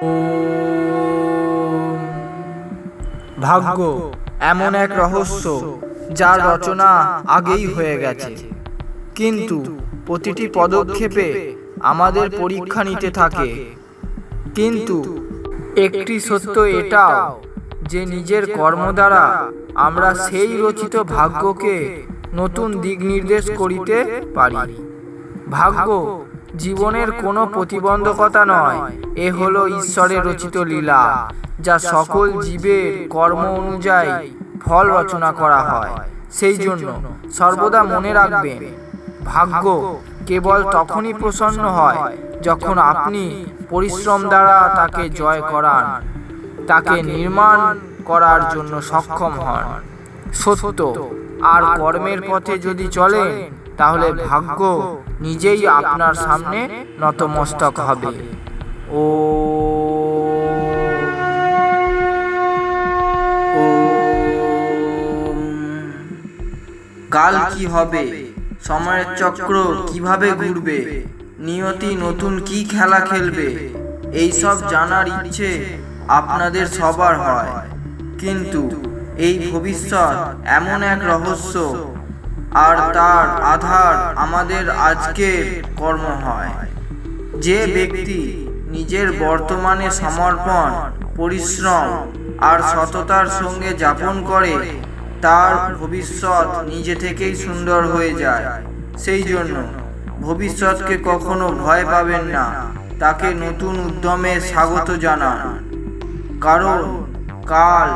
ওম। ভাগ্য এমন এক রহস্য যার রচনা আগেই হয়ে গেছে, কিন্তু প্রতিটি পদক্ষেপে আমাদের পরীক্ষা নিতে থাকে। কিন্তু একটি সত্য এটাও যে নিজের কর্ম দ্বারা আমরা সেই রচিত ভাগ্যকে নতুন দিক নির্দেশ করিতে পারি। ভাগ্য জীবনের কোনো প্রতিবন্ধকতা নয়, এ হলো ঈশ্বরের রচিত লীলা, যা সকল জীবের কর্ম অনুযায়ী ফল রচনা করা হয়। সেই জন্য সর্বদা মনে রাখবেন, ভাগ্য কেবল তখনই প্রসন্ন হয় যখন আপনি পরিশ্রম দ্বারা তাকে জয় করান, তাকে নির্মাণ করার জন্য সক্ষম হন। সত্য আর কর্মের পথে যদি চলেন, তাহলে ভাগ্য নিজেই আপনার সামনে নতমস্তক হবে। ও কাল কি হবে, সময়ের চক্র কিভাবে ঘুরবে, নিয়তি নতুন কি খেলা খেলবে, এইসব জানার ইচ্ছে আপনাদের সবার হয়। কিন্তু এই ভবিষ্যৎ এমন এক রহস্য, আর তার আধার আমাদের আজকের কর্ম হয়। যে ব্যক্তি নিজের বর্তমানে সমর্পণ, পরিশ্রম আর সততার সঙ্গে যাপন করে, তার ভবিষ্যৎ নিজে থেকেই সুন্দর হয়ে যায়। সেই জন্য ভবিষ্যৎকে কখনো ভয় পাবেন না, তাকে নতুন উদ্যমে স্বাগত জানান। কারণ কাল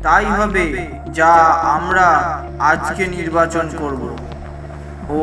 তাই হবে যা আমরা আজকে নির্বাচন করব। ও